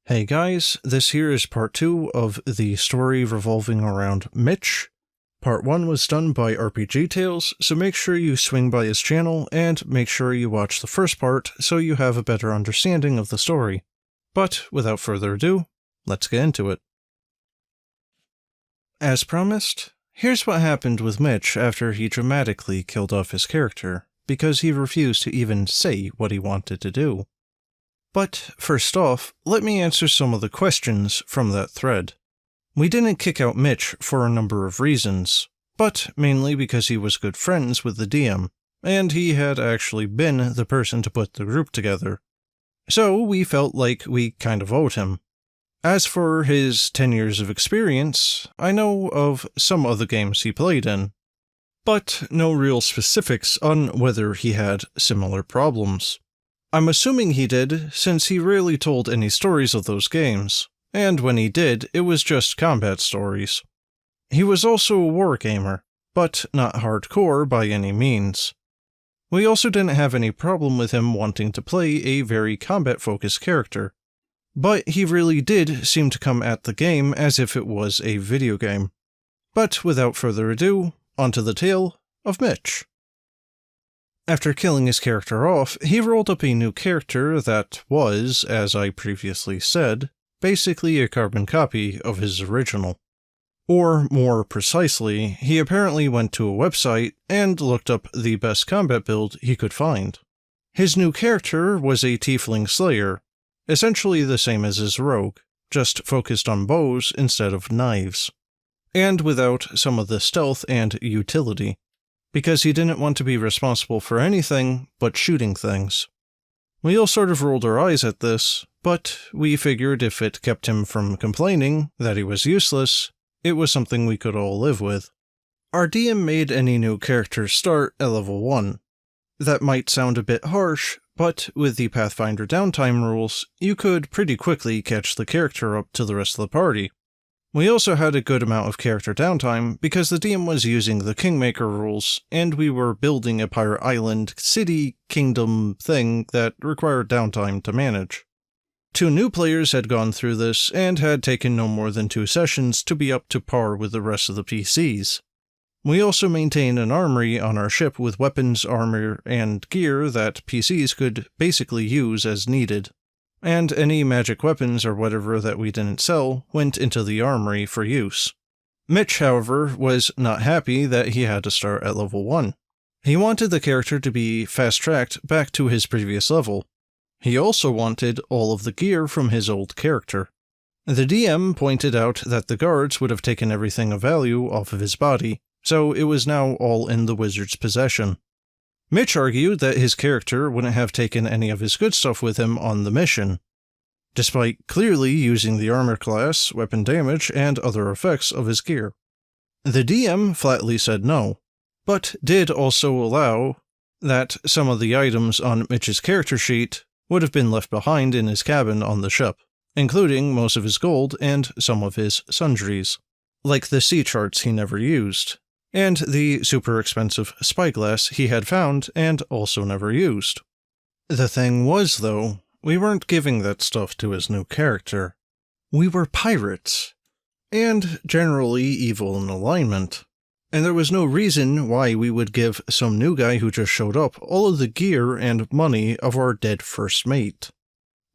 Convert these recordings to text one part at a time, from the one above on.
Hey guys, this here is part 2 of the story revolving around Mitch. Part 1 was done by RPG Tales, so make sure you swing by his channel and make sure you watch the first part so you have a better understanding of the story. But without further ado, let's get into it. As promised, here's what happened with Mitch after he dramatically killed off his character, because he refused to even say what he wanted to do. But first off, let me answer some of the questions from that thread. We didn't kick out Mitch for a number of reasons, but mainly because he was good friends with the DM, and he had actually been the person to put the group together. So we felt like we kind of owed him. As for his 10 years of experience, I know of some other games he played in, but no real specifics on whether he had similar problems. I'm assuming he did, since he rarely told any stories of those games, and when he did, it was just combat stories. He was also a war gamer, but not hardcore by any means. We also didn't have any problem with him wanting to play a very combat-focused character, but he really did seem to come at the game as if it was a video game. But without further ado, onto the tale of Mitch. After killing his character off, he rolled up a new character that was, as I previously said, basically a carbon copy of his original. Or, more precisely, he apparently went to a website and looked up the best combat build he could find. His new character was a tiefling slayer, essentially the same as his rogue, just focused on bows instead of knives, and without some of the stealth and utility, because he didn't want to be responsible for anything but shooting things. We all sort of rolled our eyes at this, but we figured if it kept him from complaining that he was useless, it was something we could all live with. Our DM made any new characters start at level 1. That might sound a bit harsh, but with the Pathfinder downtime rules, you could pretty quickly catch the character up to the rest of the party. We also had a good amount of character downtime because the DM was using the Kingmaker rules, and we were building a pirate island, city, kingdom thing that required downtime to manage. 2 new players had gone through this and had taken no more than 2 sessions to be up to par with the rest of the PCs. We also maintained an armory on our ship with weapons, armor, and gear that PCs could basically use as needed. And any magic weapons or whatever that we didn't sell went into the armory for use. Mitch, however, was not happy that he had to start at level 1. He wanted the character to be fast-tracked back to his previous level. He also wanted all of the gear from his old character. The DM pointed out that the guards would have taken everything of value off of his body, so it was now all in the wizard's possession. Mitch argued that his character wouldn't have taken any of his good stuff with him on the mission, despite clearly using the armor class, weapon damage, and other effects of his gear. The DM flatly said no, but did also allow that some of the items on Mitch's character sheet would have been left behind in his cabin on the ship, including most of his gold and some of his sundries, like the sea charts he never used, and the super expensive spyglass he had found and also never used. The thing was, though, we weren't giving that stuff to his new character. We were pirates, and generally evil in alignment, and there was no reason why we would give some new guy who just showed up all of the gear and money of our dead first mate.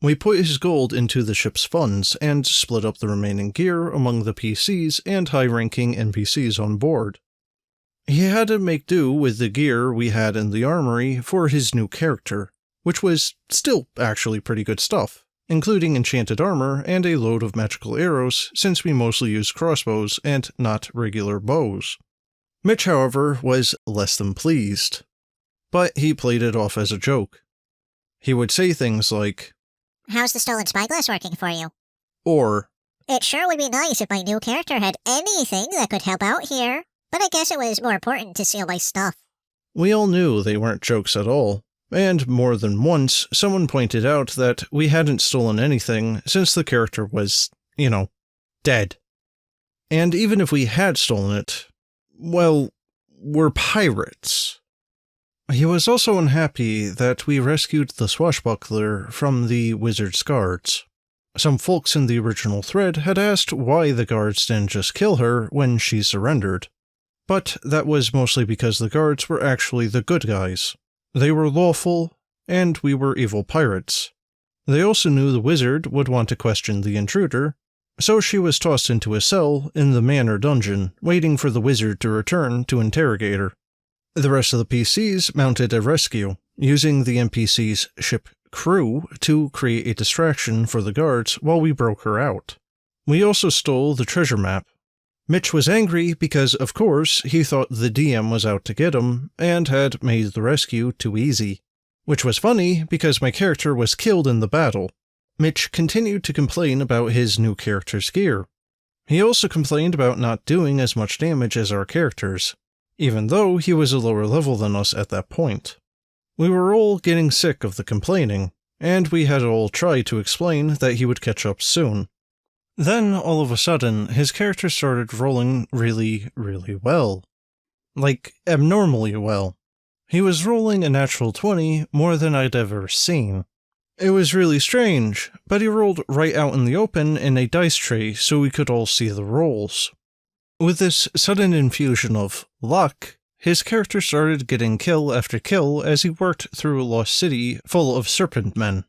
We put his gold into the ship's funds and split up the remaining gear among the PCs and high-ranking NPCs on board. He had to make do with the gear we had in the armory for his new character, which was still actually pretty good stuff, including enchanted armor and a load of magical arrows since we mostly used crossbows and not regular bows. Mitch, however, was less than pleased, but he played it off as a joke. He would say things like, "How's the stolen spyglass working for you?" or, "It sure would be nice if my new character had anything that could help out here, but I guess it was more important to steal my stuff." We all knew they weren't jokes at all, and more than once someone pointed out that we hadn't stolen anything since the character was, dead. And even if we had stolen it, well, we're pirates. He was also unhappy that we rescued the swashbuckler from the wizard's guards. Some folks in the original thread had asked why the guards didn't just kill her when she surrendered. But that was mostly because the guards were actually the good guys. They were lawful, and we were evil pirates. They also knew the wizard would want to question the intruder, so she was tossed into a cell in the manor dungeon, waiting for the wizard to return to interrogate her. The rest of the PCs mounted a rescue, using the NPC's ship crew to create a distraction for the guards while we broke her out. We also stole the treasure map. Mitch was angry because, of course, he thought the DM was out to get him and had made the rescue too easy. Which was funny because my character was killed in the battle. Mitch continued to complain about his new character's gear. He also complained about not doing as much damage as our characters, even though he was a lower level than us at that point. We were all getting sick of the complaining, and we had all tried to explain that he would catch up soon. Then, all of a sudden, his character started rolling really, really well. Like, abnormally well. He was rolling a natural 20 more than I'd ever seen. It was really strange, but he rolled right out in the open in a dice tray so we could all see the rolls. With this sudden infusion of luck, his character started getting kill after kill as he worked through a lost city full of serpent men.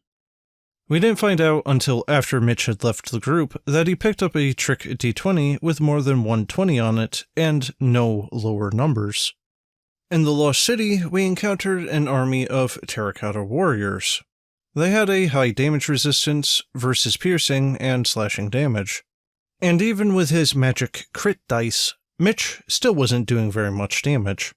We didn't find out until after Mitch had left the group that he picked up a trick D20 with more than 120 on it and no lower numbers. In the lost city, we encountered an army of terracotta warriors. They had a high damage resistance versus piercing and slashing damage. And even with his magic crit dice, Mitch still wasn't doing very much damage.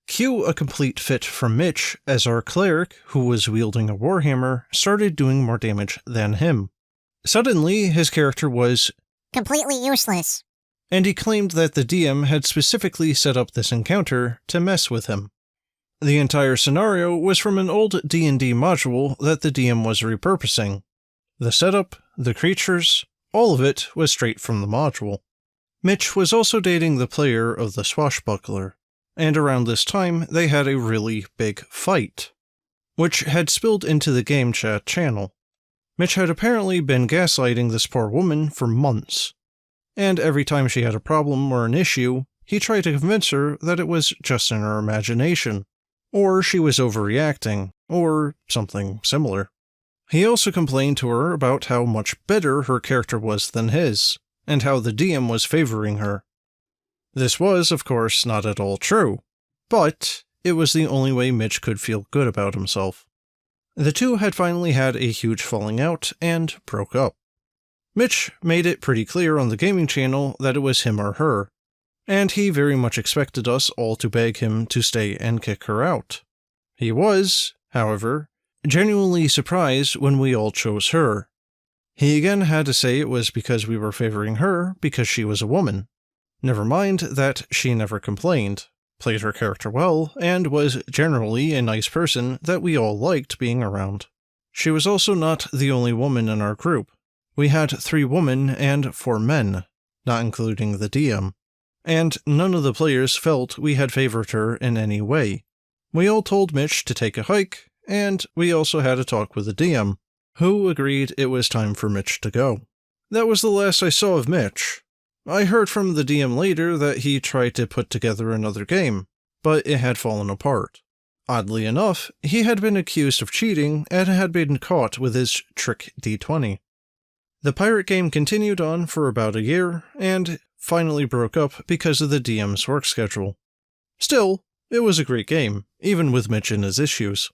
Cue a complete fit from Mitch as our cleric, who was wielding a warhammer, started doing more damage than him. Suddenly, his character was completely useless, and he claimed that the DM had specifically set up this encounter to mess with him. The entire scenario was from an old D&D module that the DM was repurposing. The setup, the creatures, all of it was straight from the module. Mitch was also dating the player of the Swashbuckler, and around this time they had a really big fight, which had spilled into the game chat channel. Mitch had apparently been gaslighting this poor woman for months, and every time she had a problem or an issue, he tried to convince her that it was just in her imagination, or she was overreacting, or something similar. He also complained to her about how much better her character was than his, and how the DM was favoring her. This was, of course, not at all true, but it was the only way Mitch could feel good about himself. The two had finally had a huge falling out and broke up. Mitch made it pretty clear on the gaming channel that it was him or her, and he very much expected us all to beg him to stay and kick her out. He was, however, genuinely surprised when we all chose her. He again had to say it was because we were favoring her because she was a woman. Never mind that she never complained, played her character well, and was generally a nice person that we all liked being around. She was also not the only woman in our group. We had 3 women and 4 men, not including the DM, and none of the players felt we had favored her in any way. We all told Mitch to take a hike, and we also had a talk with the DM, who agreed it was time for Mitch to go. That was the last I saw of Mitch. I heard from the DM later that he tried to put together another game, but it had fallen apart. Oddly enough, he had been accused of cheating and had been caught with his trick D20. The pirate game continued on for about a year, and finally broke up because of the DM's work schedule. Still, it was a great game, even with Mitch and his issues.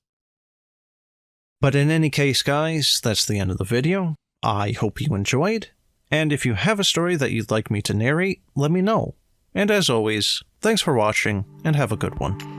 But in any case, guys, that's the end of the video. I hope you enjoyed, and if you have a story that you'd like me to narrate, let me know. And as always, thanks for watching, and have a good one.